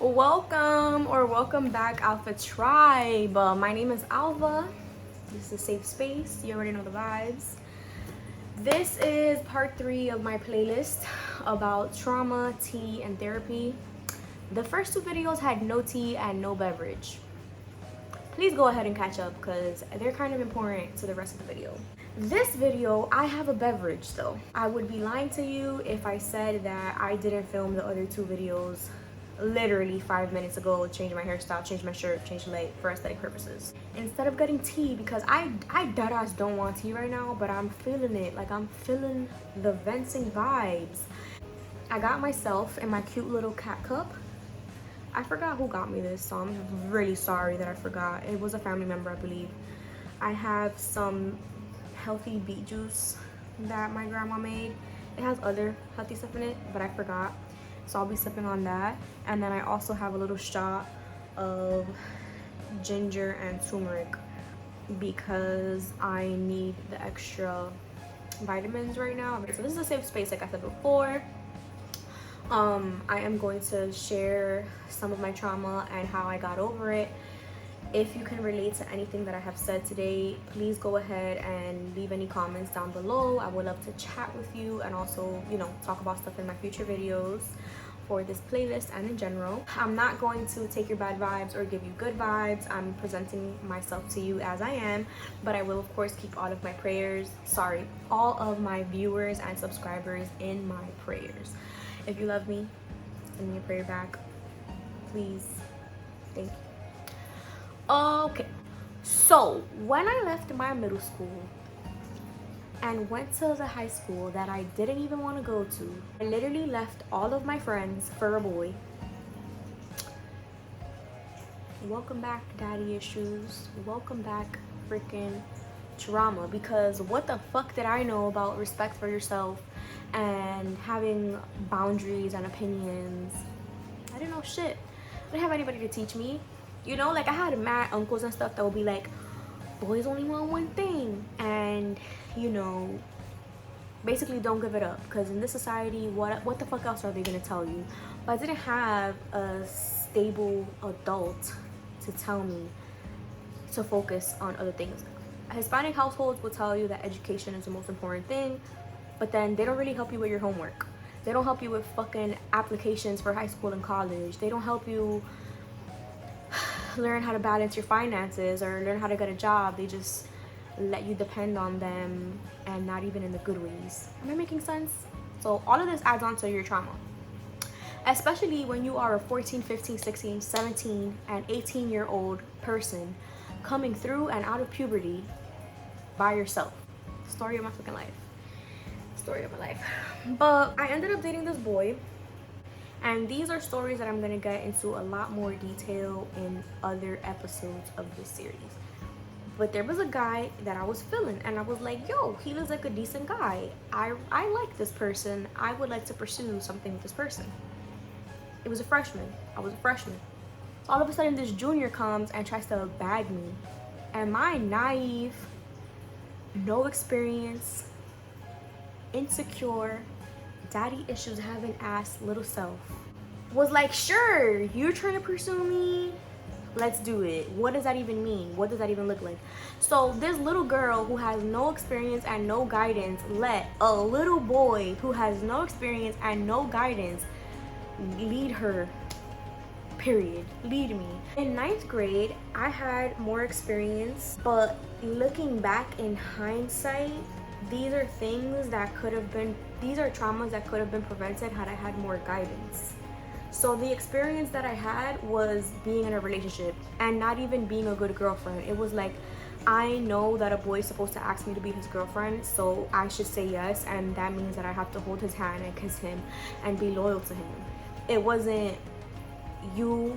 Welcome back, Alpha Tribe. My name is Alva. This is a safe space. You already know the vibes. This is part 3 of my playlist about trauma, tea, and therapy. The first 2 videos had no tea and no beverage. Please go ahead and catch up because they're kind of important to the rest of the video. This video, I have a beverage though. I would be lying to you if I said that I didn't film the other 2 videos literally 5 minutes ago, changed my hairstyle, changed my shirt, changed the light for aesthetic purposes. Instead of getting tea, because I deadass don't want tea right now, but I'm feeling it. Like, I'm feeling the venting vibes. I got myself in my cute little cat cup. I forgot who got me this, so I'm really sorry that I forgot. It was a family member, I believe. I have some healthy beet juice that my grandma made. It has other healthy stuff in it, but I forgot. So I'll be sipping on that. And then I also have a little shot of ginger and turmeric because I need the extra vitamins right now. So this is a safe space, like I said before. I am going to share some of my trauma and how I got over it. If you can relate to anything that I have said today, please go ahead and leave any comments down below. I would love to chat with you and also, talk about stuff in my future videos for this playlist and in general. I'm not going to take your bad vibes or give you good vibes. I'm presenting myself to you as I am, but I will of course keep all of my viewers and subscribers in my prayers. If you love me, send me a prayer back, please. Thank you. Okay, so when I left my middle school and went to the high school that I didn't even want to go to, I literally left all of my friends for a boy. Welcome back, daddy issues. Welcome back, freaking trauma. Because what the fuck did I know about respect for yourself and having boundaries and opinions? I didn't know shit. I didn't have anybody to teach me. Like I had mad uncles and stuff that would be like, boys only want one thing, and basically don't give it up, because in this society, what the fuck else are they gonna tell you? But I didn't have a stable adult to tell me to focus on other things. Hispanic households will tell you that education is the most important thing, but then they don't really help you with your homework. They don't help you with fucking applications for high school and college. They don't help you learn how to balance your finances or learn how to get a job. They just let you depend on them, and not even in the good ways. Am I making sense? So all of this adds on to your trauma, especially when you are a 14, 15, 16, 17 and 18-year-old person coming through and out of puberty by yourself. Story of my fucking life. Story of my life. But I ended up dating this boy. And these are stories that I'm gonna get into a lot more detail in other episodes of this series. But there was a guy that I was feeling, and I was like, yo, he looks like a decent guy. I like this person. I would like to pursue something with this person. It was a freshman. I was a freshman. So all of a sudden this junior comes and tries to bag me. And my naive, no experience, insecure, daddy issues having ass little self was like, sure, you're trying to pursue me, let's do it. What does that even mean? What does that even look like? So this little girl who has no experience and no guidance let a little boy who has no experience and no guidance lead her, period. Lead me. In 9th grade, I had more experience, but looking back in hindsight, these are traumas that could have been prevented had I had more guidance. So the experience that I had was being in a relationship and not even being a good girlfriend. It was like, I know that a boy is supposed to ask me to be his girlfriend, so I should say yes, and that means that I have to hold his hand and kiss him and be loyal to him. It wasn't, you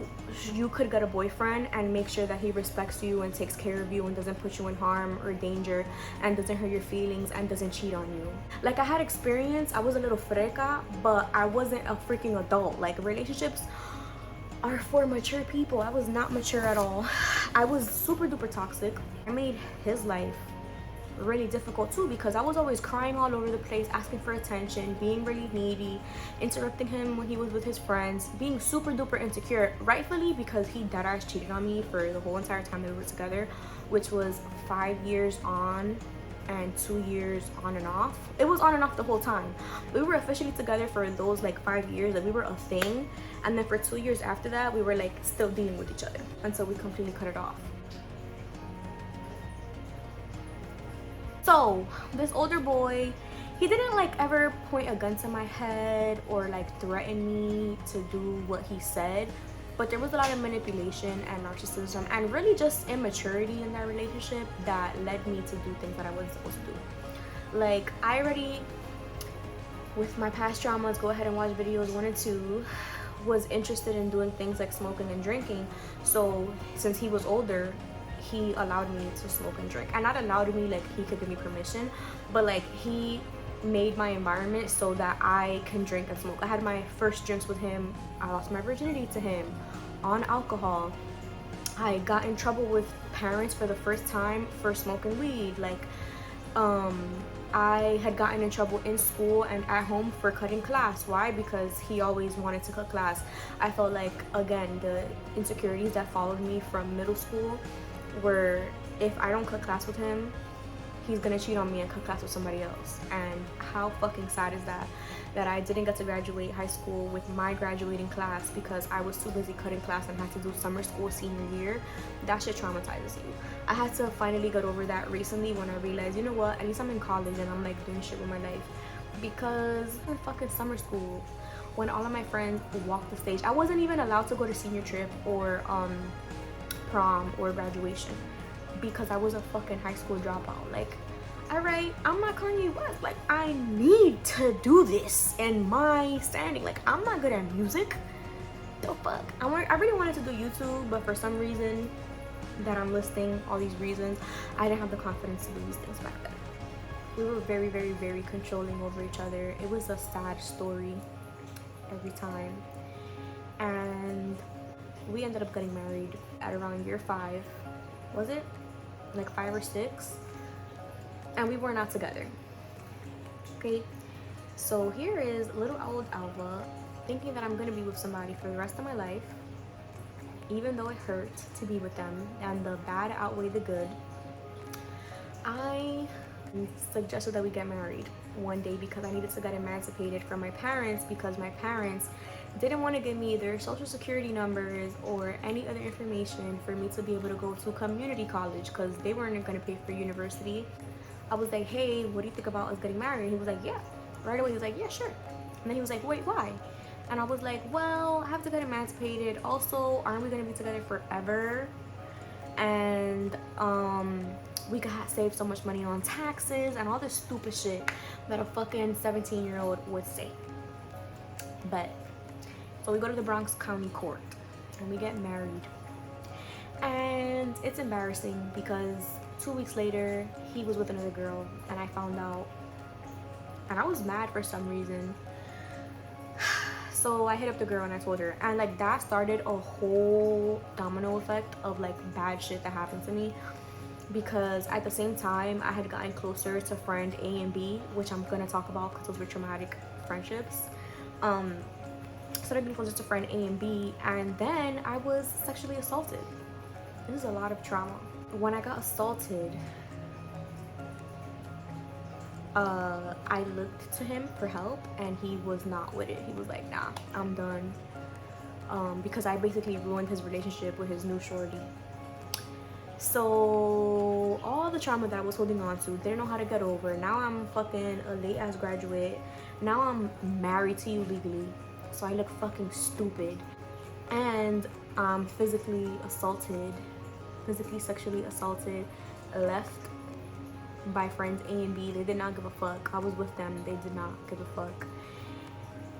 could get a boyfriend and make sure that he respects you and takes care of you and doesn't put you in harm or danger and doesn't hurt your feelings and doesn't cheat on you. Like, I had experience. I was a little freca, but I wasn't a freaking adult. Like, relationships are for mature people. I was not mature at all. I was super duper toxic. I made his life really difficult too, because I was always crying all over the place, asking for attention, being really needy, interrupting him when he was with his friends, being super duper insecure, rightfully, because he dead ass cheated on me for the whole entire time that we were together, which was 5 years on and 2 years on and off. It was on and off the whole time. We were officially together for those like 5 years, like we were a thing, and then for 2 years after that we were like still dealing with each other until we completely cut it off. So this older boy, he didn't like ever point a gun to my head or like threaten me to do what he said, but there was a lot of manipulation and narcissism and really just immaturity in that relationship that led me to do things that I wasn't supposed to do. Like, I already, with my past traumas, go ahead and watch videos 1 and 2, was interested in doing things like smoking and drinking. So since he was older, he allowed me to smoke and drink. And not allowed me like he could give me permission, but like he made my environment so that I can drink and smoke. I had my first drinks with him. I lost my virginity to him on alcohol. I got in trouble with parents for the first time for smoking weed. Like, I had gotten in trouble in school and at home for cutting class. Why? Because he always wanted to cut class. I felt like, again, the insecurities that followed me from middle school were, if I don't cut class with him, he's gonna cheat on me and cut class with somebody else. And how fucking sad is that, that I didn't get to graduate high school with my graduating class because I was too busy cutting class and had to do summer school senior year. That shit traumatizes you. I had to finally get over that recently when I realized, you know what, at least I'm in college and I'm like doing shit with my life. Because in fucking summer school, when all of my friends walked the stage, I wasn't even allowed to go to senior trip or prom or graduation because I was a fucking high school dropout. Like, alright, I'm not Kanye West. Like, I need to do this in my standing. Like, I'm not good at music. The fuck? I really wanted to do YouTube, but for some reason that I'm listing all these reasons, I didn't have the confidence to do these things back then. We were very, very, very controlling over each other. It was a sad story every time. And we ended up getting married at around year 5. Was it? Like 5 or 6? And we were not together. Okay, so here is little old Alva thinking that I'm gonna be with somebody for the rest of my life, even though it hurts to be with them and the bad outweigh the good. I suggested that we get married one day because I needed to get emancipated from my parents, because my parents didn't want to give me their social security numbers or any other information for me to be able to go to community college because they weren't going to pay for university. I was like, hey, what do you think about us getting married? He was like, yeah. Right away, he was like, yeah, sure. And then he was like, wait, why? And I was like, well, I have to get emancipated. Also, aren't we going to be together forever? And we could save so much money on taxes and all this stupid shit that a fucking 17-year-old would say. But so we go to the Bronx County Court and we get married. And it's embarrassing because 2 weeks later, he was with another girl and I found out. And I was mad for some reason. So I hit up the girl and I told her. And like that started a whole domino effect of like bad shit that happened to me. Because at the same time, I had gotten closer to friend A and B, which I'm gonna talk about because those were traumatic friendships. Started being closer to friend A and B, and then I was sexually assaulted. This is a lot of trauma. When I got assaulted, I looked to him for help and he was not with it. He was like, nah, I'm done. Because I basically ruined his relationship with his new shorty. So all the trauma that I was holding on to, didn't know how to get over. Now I'm fucking a late ass graduate. Now I'm married to you legally. So I look fucking stupid. And I'm physically assaulted, physically sexually assaulted, left by friends A and B. They did not give a fuck. I was with them. They did not give a fuck.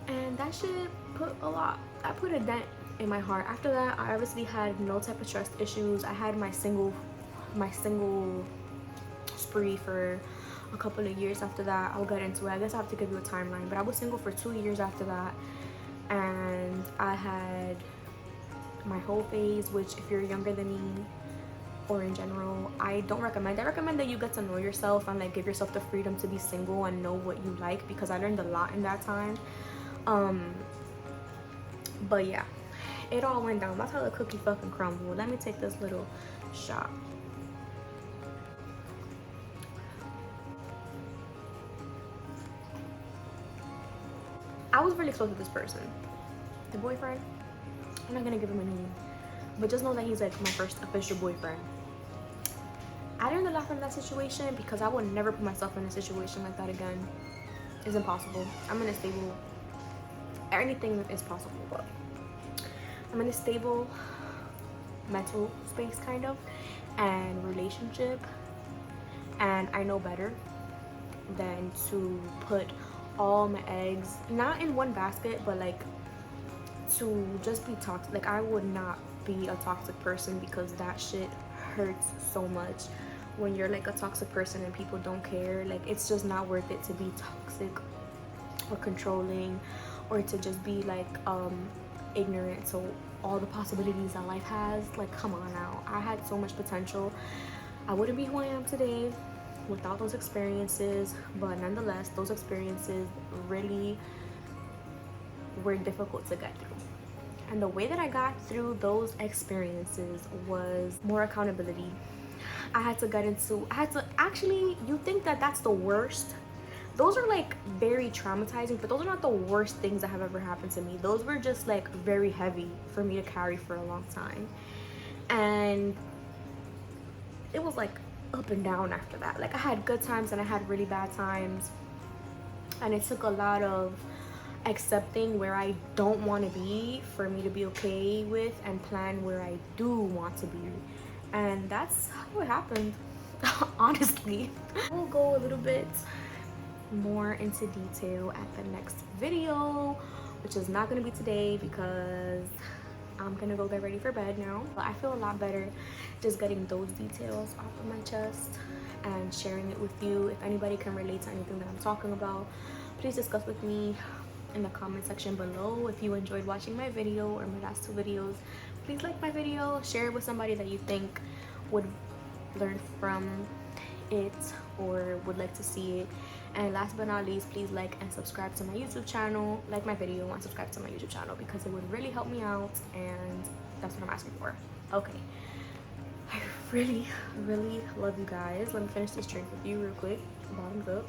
And that shit that put a dent in my heart. After that, I obviously had no type of trust issues. I had my single spree for a couple of years after that. I'll get into it. I guess I have to give you a timeline, but I was single for 2 years after that. And I had my whole phase, which if you're younger than me, or in general, I don't recommend. I recommend that you get to know yourself and like give yourself the freedom to be single and know what you like, because I learned a lot in that time. But yeah, it all went down. That's how the cookie fucking crumbled. Let me take this little shot. I was really close with this person, the boyfriend. I'm not gonna give him a name, but just know that he's like my first official boyfriend. I learned a lot from that situation because I would never put myself in a situation like that again. It's impossible. I'm in a stable, anything is possible, but I'm in a stable mental space kind of, and relationship, and I know better than to put all my eggs, not in one basket, but like to just be toxic. Like I would not be a toxic person, because that shit hurts so much when you're like a toxic person and people don't care. Like it's just not worth it to be toxic or controlling, or to just be like ignorant to all the possibilities that life has. Like come on now, I had so much potential. I wouldn't be who I am today without those experiences, but nonetheless those experiences really were difficult to get through. And the way that I got through those experiences was more accountability. I had to actually, you think that that's the worst. Those are like very traumatizing, but those are not the worst things that have ever happened to me. Those were just like very heavy for me to carry for a long time. And it was like up and down after that. Like I had good times and I had really bad times. And it took a lot of accepting where I don't want to be for me to be okay with and plan where I do want to be. And that's how it happened. Honestly, we'll go a little bit more into detail at the next video, which is not going to be today because I'm gonna go get ready for bed now. But I feel a lot better just getting those details off of my chest and sharing it with you. If anybody can relate to anything that I'm talking about, please discuss with me in the comment section below. If you enjoyed watching my video or my last two videos, please like my video, share it with somebody that you think would learn from it or would like to see it. And last but not least, please like and subscribe to my YouTube channel. Like my video and subscribe to my YouTube channel, because it would really help me out, and that's what I'm asking for. Okay, I really love you guys. Let me finish this drink with you real quick. Bottoms up.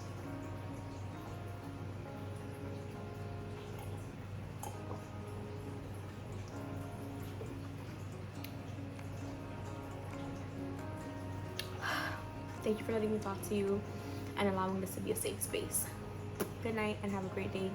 Thank you for letting me talk to you and allowing this to be a safe space. Good night and have a great day.